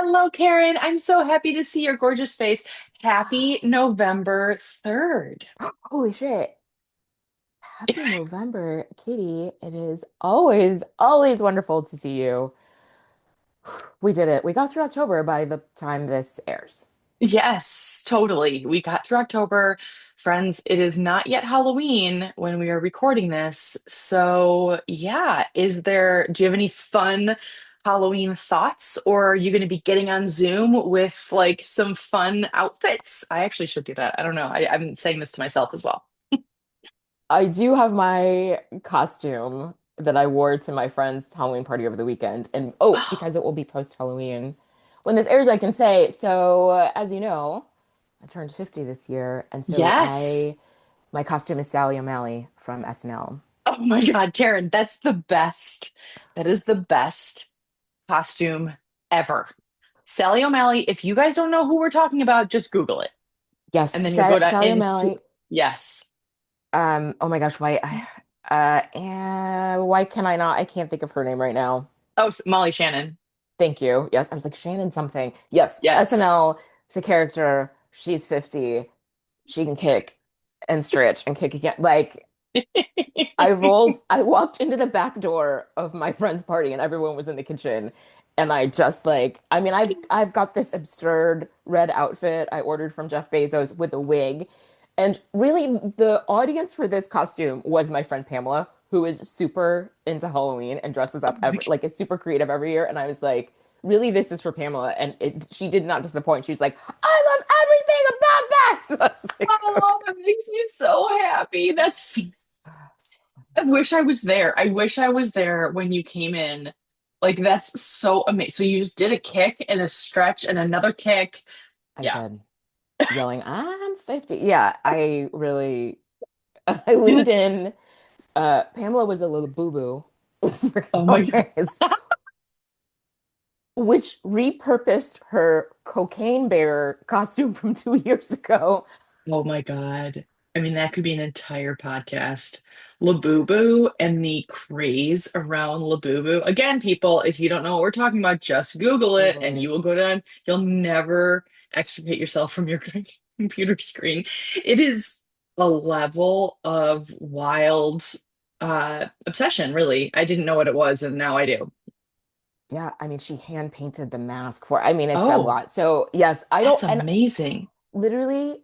Hello, Karen. I'm so happy to see your gorgeous face. Happy November 3rd. Holy shit. Happy November, Katie. It is always wonderful to see you. We did it. We got through October by the time this airs. Yes, totally. We got through October. Friends, it is not yet Halloween when we are recording this. So, yeah, do you have any fun Halloween thoughts, or are you going to be getting on Zoom with like some fun outfits? I actually should do that. I don't know. I'm saying this to myself as well. I do have my costume that I wore to my friend's Halloween party over the weekend. And because it will be post-Halloween. When this airs, I can say, as you know, I turned 50 this year. And so Yes. my costume is Sally O'Malley from SNL. Oh my God, Karen, that's the best. That is the best costume ever. Sally O'Malley, if you guys don't know who we're talking about, just Google it. Yes, And then you'll go to Sally into, O'Malley. yes. Oh my gosh, and why can I not? I can't think of her name right now. Oh, Molly Shannon. Thank you. Yes, I was like Shannon something. Yes, Yes. SNL is a character. She's 50. She can kick and stretch and kick again. Like I walked into the back door of my friend's party and everyone was in the kitchen. And I just like, I mean, I've got this absurd red outfit I ordered from Jeff Bezos with a wig. And really, the audience for this costume was my friend Pamela, who is super into Halloween and dresses Oh up my like is super creative every year. And I was like, really, this is for Pamela. And she did not disappoint. She was like, I love everything about this. I was like, God, that makes me so happy. I wish I was there. I wish I was there when you came in. Like, that's so amazing. So you just did a kick and a stretch and another kick. I Yeah. did. Yelling, I'm 50. Yeah, I really I leaned Yes. in. Pamela was a little boo-boo. It was Oh my freaking God. hilarious. Which repurposed her cocaine bear costume from 2 years ago. Oh my God. I mean, that could be an entire podcast. Labubu and the craze around Labubu. Again, people, if you don't know what we're talking about, just Google it Google and it. you will go down. You'll never extricate yourself from your computer screen. It is a level of wild obsession, really. I didn't know what it was, and now I do. Yeah, I mean, she hand painted the mask for, I mean, it's a Oh, lot. So, yes, I that's don't, and amazing. literally,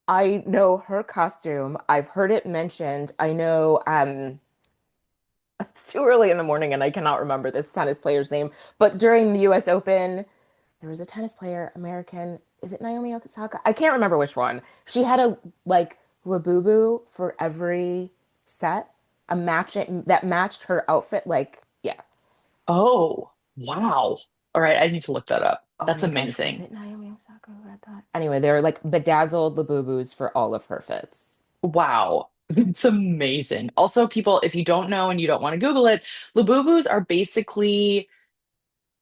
I know her costume. I've heard it mentioned. I know, it's too early in the morning and I cannot remember this tennis player's name, but during the US Open, there was a tennis player, American. Is it Naomi Osaka? I can't remember which one. She had a like Labubu for every set, a matching that matched her outfit. Like, yeah. Oh, wow. All right, I need to look that up. Oh That's my gosh, was amazing. it Naomi Osaka who had that? Anyway, they're like bedazzled Labubus for all of her fits. Wow. It's amazing. Also, people, if you don't know and you don't want to Google it, Labubus are basically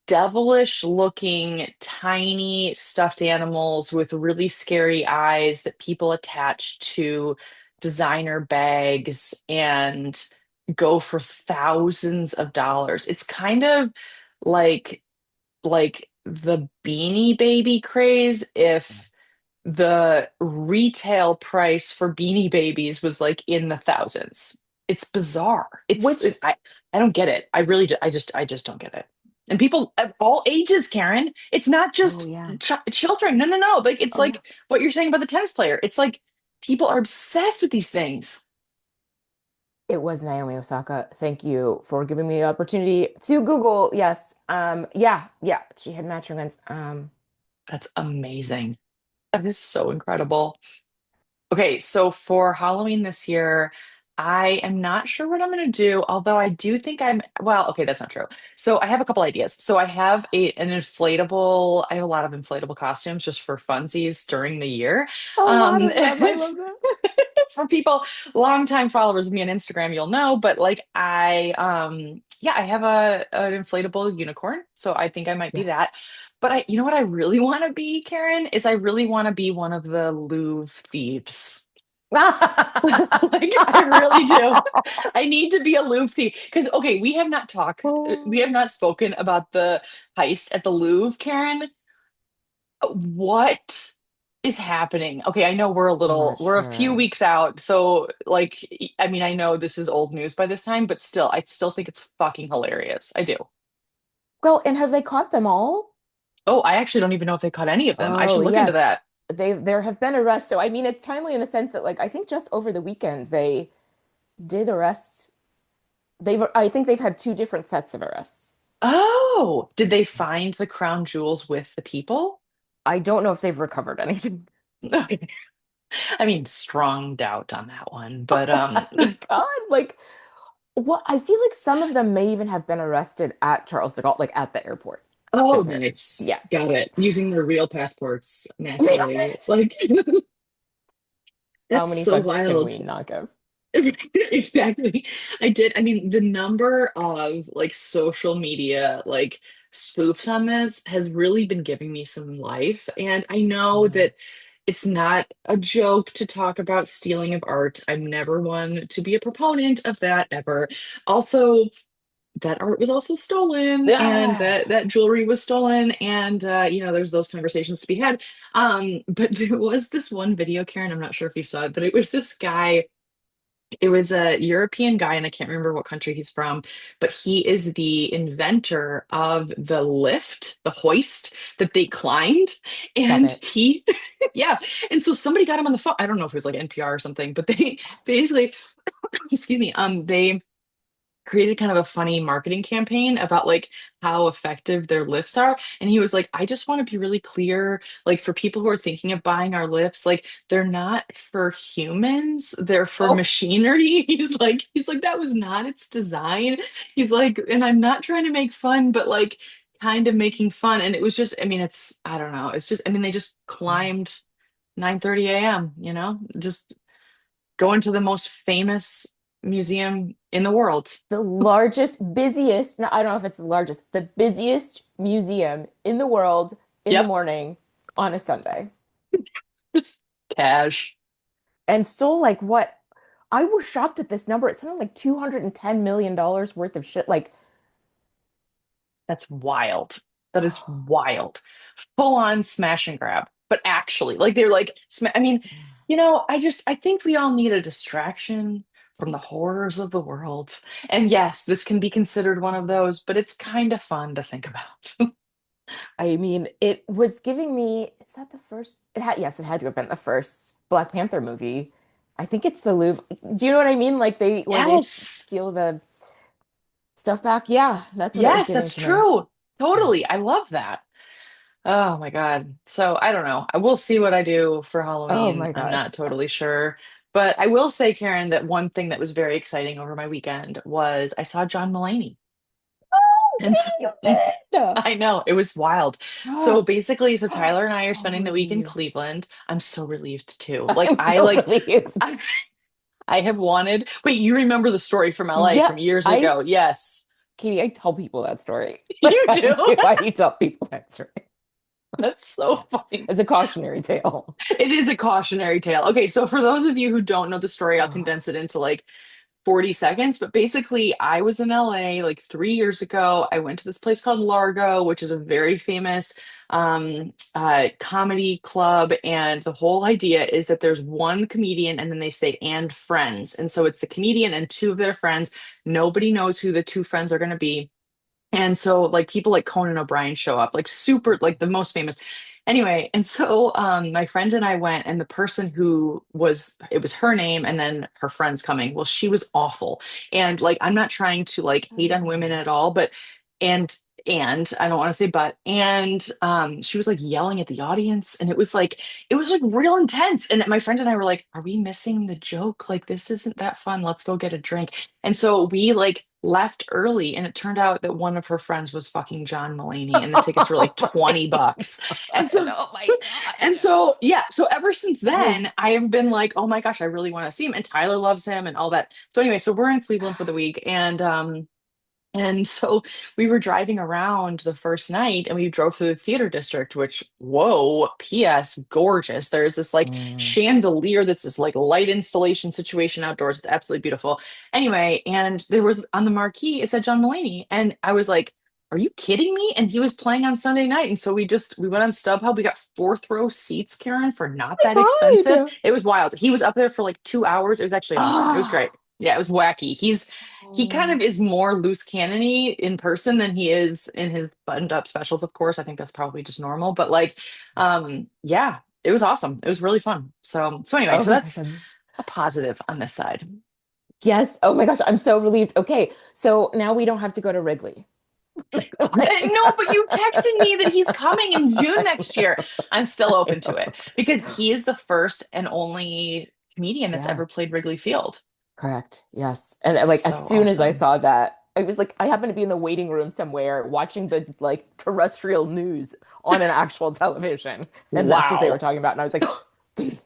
devilish looking tiny stuffed animals with really scary eyes that people attach to designer bags and go for thousands of dollars. It's kind of like the Beanie Baby craze if the retail price for Beanie Babies was like in the thousands. It's bizarre. Which, I don't get it. I really I just don't get it. And people of all ages, Karen, it's not oh just yeah. children. No, no, no. Like it's Oh yeah. like what you're saying about the tennis player. It's like people are obsessed with these things. It was Naomi Osaka. Thank you for giving me the opportunity to Google. Yes. Yeah, yeah. She had matching ones. That's amazing. That is so incredible. Okay, so for Halloween this year, I am not sure what I'm going to do, although I do think well, okay, that's not true. So I have a couple ideas. So I have I have a lot of inflatable costumes just for funsies during the year. A lot Um, of them. I love that. for people, longtime followers of me on Instagram, you'll know, but like yeah, I have an inflatable unicorn, so I think I might be Yes. that. But you know what I really want to be, Karen, is I really want to be one of the Louvre thieves. Like I really do. I need to be a Louvre thief because okay, we have not spoken about the heist at the Louvre, Karen. What is happening? Okay, I know For we're a few sure. weeks out, so like I mean I know this is old news by this time, but still I still think it's fucking hilarious. I do. Well, and have they caught them all? Oh, I actually don't even know if they caught any of them. I Oh, should look into yes. that. There have been arrests. So I mean it's timely in the sense that like I think just over the weekend they did arrest I think they've had two different sets of arrests. Oh, did they find the crown jewels with the people? I don't know if they've recovered anything. Okay. I mean, strong doubt on that one, but Oh my God. Like what I feel like some of them may even have been arrested at Charles de Gaulle, like at the airport. oh, If it, nice. yeah. Got it. Using their real passports, naturally. It's like How that's many so fucks can wild. we not give? Exactly. I did. I mean, the number of like social media like spoofs on this has really been giving me some life. And I know Mm. that it's not a joke to talk about stealing of art. I'm never one to be a proponent of that ever. Also, that art was also stolen and Ah, that jewelry was stolen and there's those conversations to be had. But there was this one video, Karen, I'm not sure if you saw it, but it was this guy, it was a European guy, and I can't remember what country he's from, but he is the inventor of the lift, the hoist that they climbed. stop And it. he, yeah. And so somebody got him on the phone. I don't know if it was like NPR or something, but they basically, excuse me, they created kind of a funny marketing campaign about like how effective their lifts are. And he was like, I just want to be really clear, like for people who are thinking of buying our lifts, like they're not for humans, they're for Oh, machinery. He's like, that was not its design. He's like, and I'm not trying to make fun, but like kind of making fun. And it was just, I mean, I don't know. It's just, I mean, they just climbed 9:30 a.m., just going to the most famous museum in the world. the largest, busiest, no, I don't know if it's the largest, the busiest museum in the world in the Yep. morning on a Sunday. It's cash. And so, like, what? I was shocked at this number. It sounded like $210 million worth of shit. Like, That's wild. That is wild. Full on smash and grab. But actually, like they're like, I mean, I think we all need a distraction from the horrors of the world. And yes, this can be considered one of those, but it's kind of fun to think about. I mean, it was giving me, is that the first? Yes, it had to have been the first Black Panther movie. I think it's the Louvre. Do you know what I mean? Like where they Yes. steal the stuff back. Yeah, that's what it was Yes, giving that's to me. true. Totally. I love that. Oh my God. So I don't know. I will see what I do for Oh Halloween. my I'm not gosh. totally sure. But I will say, Karen, that one thing that was very exciting over my weekend was I saw John Mulaney. And so, You did. I know it was wild. So basically, so I'm Tyler and I are so spending the week in relieved. Cleveland. I'm so relieved too. I'm so relieved. I have wanted, wait, you remember the story from LA Yeah, from years I ago? Yes. Katie, I tell people that story. Like You I do. do. I tell people that story That's so funny. as a cautionary tale. It is a cautionary tale. Okay, so for those of you who don't know the story, I'll Oh, condense it into like 40 seconds. But basically, I was in LA like 3 years ago. I went to this place called Largo, which is a very famous comedy club. And the whole idea is that there's one comedian and then they say, and friends. And so it's the comedian and two of their friends. Nobody knows who the two friends are going to be. And so like people like Conan O'Brien show up, like super like the most famous. Anyway, and so my friend and I went and the person who was it was her name and then her friends coming. Well, she was awful. And like I'm not trying to like hate on women at all, but and and I don't want to say but and she was like yelling at the audience and it was like real intense. And my friend and I were like, are we missing the joke? Like this isn't that fun. Let's go get a drink. And so we like left early and it turned out that one of her friends was fucking John Mulaney and the tickets were like oh my 20 bucks. And God. so Oh my and God. so yeah, so ever since Oh, then I have been like, oh my gosh, I really want to see him and Tyler loves him and all that. So anyway, so we're in Cleveland for the week and And so we were driving around the first night and we drove through the theater district, which, whoa, P.S., gorgeous. There's this like Mm. chandelier that's this like light installation situation outdoors. It's absolutely beautiful. Anyway, and there was on the marquee, it said John Mulaney. And I was like, are you kidding me? And he was playing on Sunday night. And so we went on StubHub. We got fourth row seats, Karen, for not that expensive. God. It was wild. He was up there for like 2 hours. It was actually awesome. It was great. Ah. Yeah, it was wacky. He kind of Oh. is more loose cannony in person than he is in his buttoned up specials, of course. I think that's probably just normal. But like, yeah, it was awesome. It was really fun. So anyway, Oh so my that's gosh. a positive on this side. Yes. Oh my gosh. I'm so relieved. Okay. So now we don't have to go to Wrigley. Like, No, but you texted me that he's coming in June next year. I'm still I open to it know. because he is the first and only comedian that's Yeah. ever played Wrigley Field. Correct. Yes. And It's like as so soon as I awesome. saw that, I was like, I happened to be in the waiting room somewhere watching the like terrestrial news on an actual television. And that's what they were Wow. talking about. And I was like, Katie.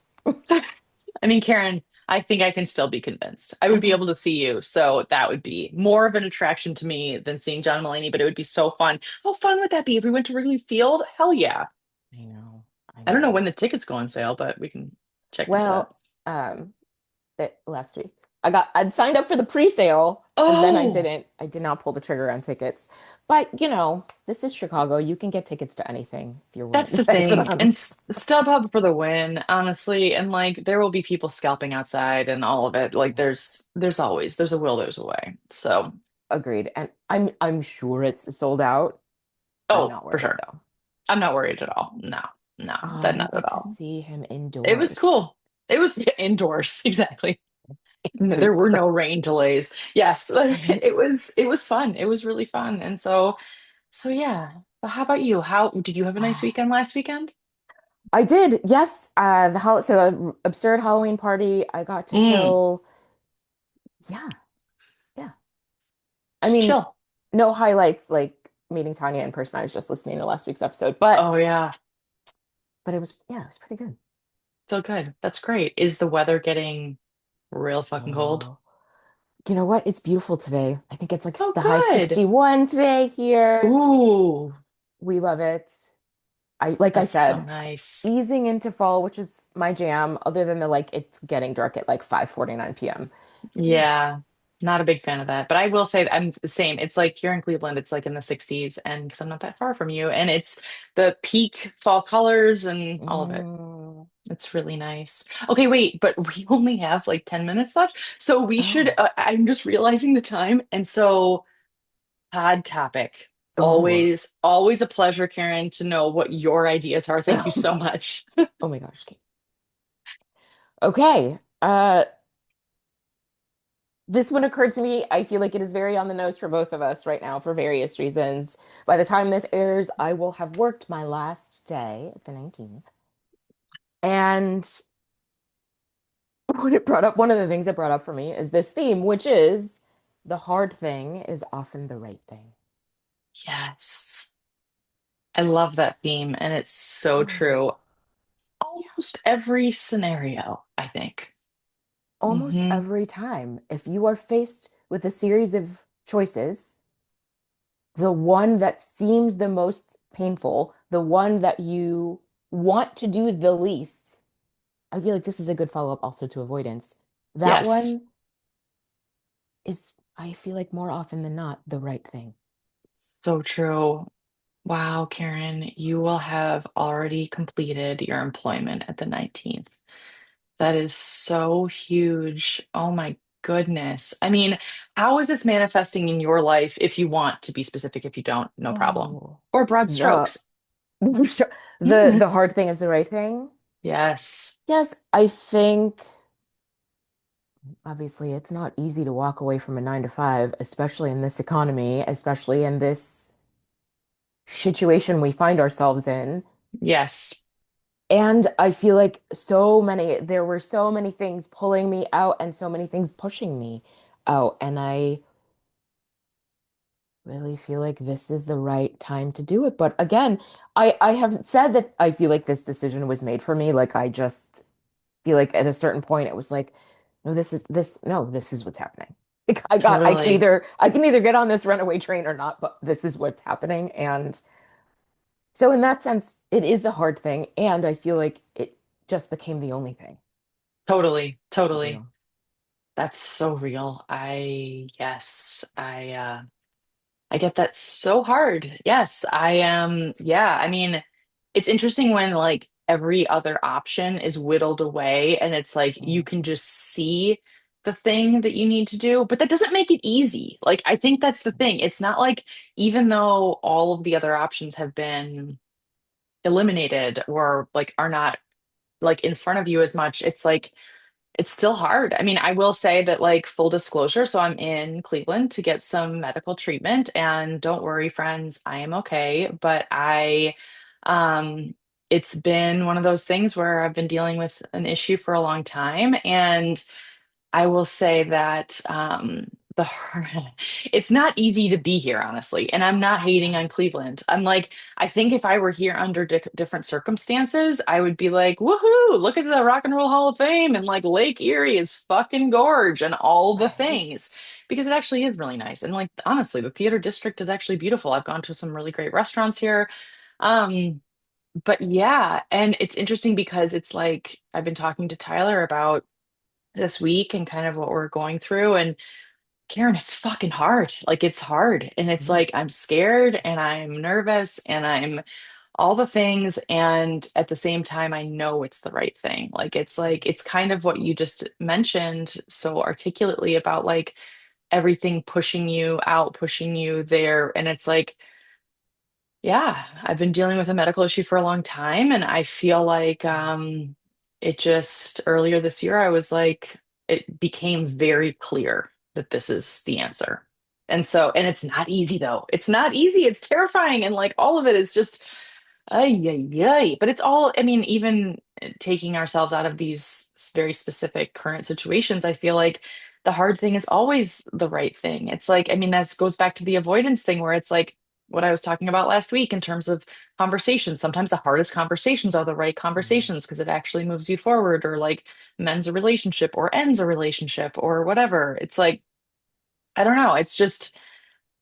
I mean, Karen, I think I can still be convinced. I would be Okay. able to see you. So that would be more of an attraction to me than seeing John Mulaney, but it would be so fun. How fun would that be if we went to Wrigley Field? Hell yeah. I know. I I don't know know. when the tickets go on sale, but we can check into that. Well, last week I'd signed up for the pre-sale and then Oh, I did not pull the trigger on tickets. But this is Chicago. You can get tickets to anything if you're willing that's to the pay for thing. And them. StubHub for the win, honestly. And like there will be people scalping outside and all of it. Like Yes. there's a will, there's a way. So, Agreed. And I'm sure it's sold out. I'm oh, not for worried sure. though. I'm not worried at all. No, no, Oh, that and I not at get to all. see him It was indoors. cool. It was indoors, exactly. There were no rain delays. Yes, it was fun. It was really fun. And so yeah. But how about you? How did you have a nice weekend last weekend? I did, yes. The absurd Halloween party. I got to Mm, chill. Yeah, yeah. I just mean, chill. no highlights like meeting Tanya in person. I was just listening to last week's episode, Oh yeah, but it was yeah, it was pretty good. feel good. That's great. Is the weather getting real fucking cold? Oh, you know what? It's beautiful today. I think it's like Oh the high good. 61 today here. Ooh, We love it. Like I that's so said, nice. easing into fall, which is my jam, other than the like it's getting dark at like 5:49 p.m. Ooh. Yeah, not a big fan of that. But I will say that I'm the same. It's like here in Cleveland, it's like in the 60s, and because I'm not that far from you, and it's the peak fall colors and all of it. Mm. It's really nice. Okay, wait, but we only have like 10 minutes left. So we should, Oh. I'm just realizing the time. And so, pod topic. Oh. Always a pleasure, Karen, to know what your ideas are. Thank you so much. Oh my gosh. Kate. Okay. This one occurred to me. I feel like it is very on the nose for both of us right now for various reasons. By the time this airs, I will have worked my last day at the 19th. And one of the things it brought up for me is this theme, which is the hard thing is often the right thing. Yes. I love that theme, and it's so true. Yeah. Almost every scenario, I think. Almost Hmm. every time, if you are faced with a series of choices, the one that seems the most painful, the one that you want to do the least, I feel like this is a good follow-up also to avoidance. That Yes, one is, I feel like more often than not, the right thing. so true. Wow, Karen, you will have already completed your employment at the 19th. That is so huge. Oh my goodness. I mean, how is this manifesting in your life if you want to be specific, if you don't, no problem. Oh, Or broad the strokes. the hard thing is the right thing. Yes. Yes, I think obviously it's not easy to walk away from a 9 to 5, especially in this economy, especially in this situation we find ourselves in. Yes. And I feel like there were so many things pulling me out and so many things pushing me out. And I really feel like this is the right time to do it. But again, I have said that I feel like this decision was made for me. Like I just feel like at a certain point it was like, no, this is what's happening. Like Totally. I can either get on this runaway train or not, but this is what's happening. And so in that sense, it is the hard thing. And I feel like it just became the only thing Totally. to Totally. do. That's so real. I get that so hard. Yes, I am. Yeah, I mean, it's interesting when like every other option is whittled away and it's like you Mm, can just see the thing that you need to do, but that doesn't make it easy. Like, I think that's the thing. It's not like even though all of the other options have been eliminated or like are not like in front of you as much, it's like it's still hard. I mean, I will say that, like, full disclosure, so I'm in Cleveland to get some medical treatment, and don't worry, friends, I am okay. But um, it's been one of those things where I've been dealing with an issue for a long time, and I will say that it's not easy to be here, honestly. And I'm not hating yeah. on Cleveland. I'm like, I think if I were here under different circumstances, I would be like, woohoo, look at the Rock and Roll Hall of Fame. And like Lake Erie is fucking gorge and all the Right. things because it actually is really nice. And like, honestly, the theater district is actually beautiful. I've gone to some really great restaurants here. Um, but yeah, and it's interesting because it's like I've been talking to Tyler about this week and kind of what we're going through. And Karen, it's fucking hard. Like it's hard. And it's Mm, like I'm scared and I'm nervous and I'm all the things. And at the same time, I know it's the right thing. Like it's kind of what you just mentioned so articulately about like everything pushing you out, pushing you there. And it's like, yeah, I've been dealing with a medical issue for a long time, and I feel like it just earlier this year I was like it became very clear that this is the answer. And it's not easy though. It's not easy. It's terrifying and like all of it is just ay ay ay. But it's all, I mean, even taking ourselves out of these very specific current situations, I feel like the hard thing is always the right thing. It's like, I mean, that goes back to the avoidance thing where it's like what I was talking about last week in terms of conversations. Sometimes the hardest conversations are the right mm, conversations because it actually moves you forward or like mends a relationship or ends a relationship or whatever. It's like, I don't know. It's just,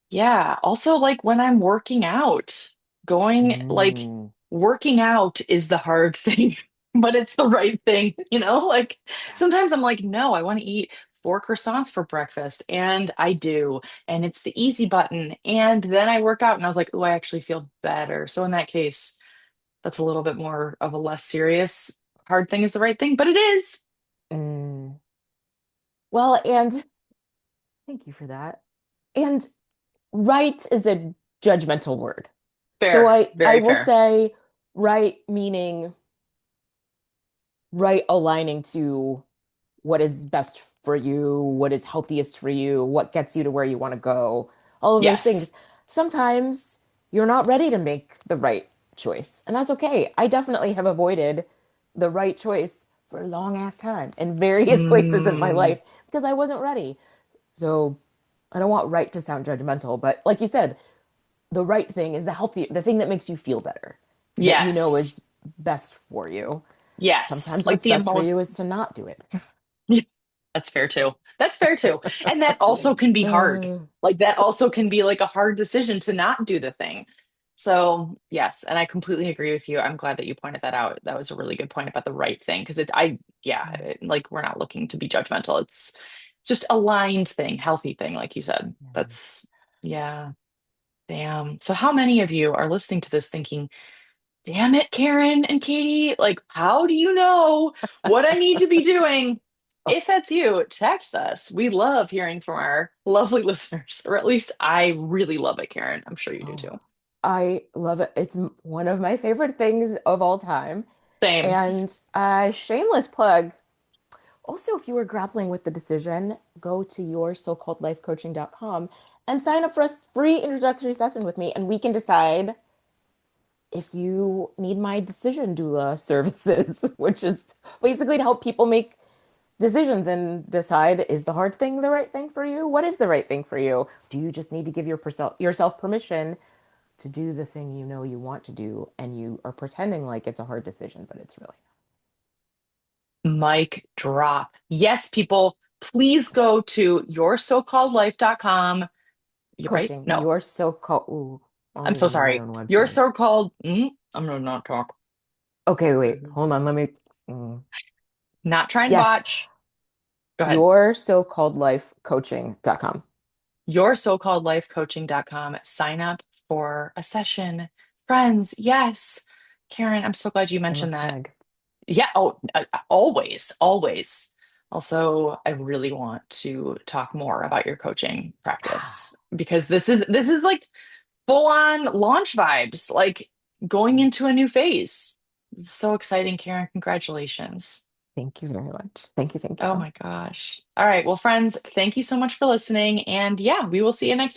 yeah. Also, like when I'm working out, going like mm, working out is the hard thing, but it's the right thing, you know? Like yeah. sometimes I'm like, no, I want to eat 4 croissants for breakfast. And I do. And it's the easy button. And then I work out and I was like, oh, I actually feel better. So in that case, that's a little bit more of a less serious hard thing is the right thing, but it is. Mm. Well, and thank you for that. And right is a judgmental word. So Fair, I very will fair. say right meaning right aligning to what is best for you, what is healthiest for you, what gets you to where you want to go, all of those Yes. things. Sometimes you're not ready to make the right choice, and that's okay. I definitely have avoided the right choice for a long ass time in various places in my Mm, life because I wasn't ready. So I don't want right to sound judgmental, but like you said, the right thing is the thing that makes you feel better, that you know yes. is best for you. Yes. Sometimes Like what's the best for you most is to not do it. That's fair too. That's fair too. And that also can be hard. Uh, Like that also can be like a hard decision to not do the thing. So, yes, and I completely agree with you. I'm glad that you pointed that out. That was a really good point about the right thing because yeah, like we're not looking to be judgmental. It's just aligned thing, healthy thing, like you said. That's, yeah, damn. So, how many of you are listening to this thinking, damn it, Karen and Katie, like, how do you know what I need to be doing? If that's you, text us. We love hearing from our lovely listeners, or at least I really love it, Karen. I'm sure you do oh, too. I love it. It's one of my favorite things of all time. Same. And shameless plug. Also, if you are grappling with the decision, go to yoursocalledlifecoaching.com and sign up for a free introductory session with me, and we can decide if you need my decision doula services, which is basically to help people make decisions and decide is the hard thing the right thing for you? What is the right thing for you? Do you just need to give yourself permission to do the thing you know you want to do and you are pretending like it's a hard decision, but it's really Mic drop. Yes, people. please go to yoursocalledlife.com. You right? Coaching. No, You're so called. Ooh, I'm so on my sorry. own Your website. so-called, I'm gonna not talk. Okay, wait. Hold on. Let me. mm. Not try and Yes. botch. Go ahead. Your so-called life coaching.com. Yoursocalledlifecoaching.com. Sign up for a session. Friends, yes. Karen, I'm so glad you Shameless mentioned that. plug. Yeah, oh, always, always. Also, I really want to talk more about your coaching practice because this is like full on launch vibes, like going into a new phase. It's so exciting, Karen. Congratulations. Thank you very much. Thank you. Thank Oh you. my gosh. All right. Well, friends, thank you so much for listening. And yeah, we will see you next week.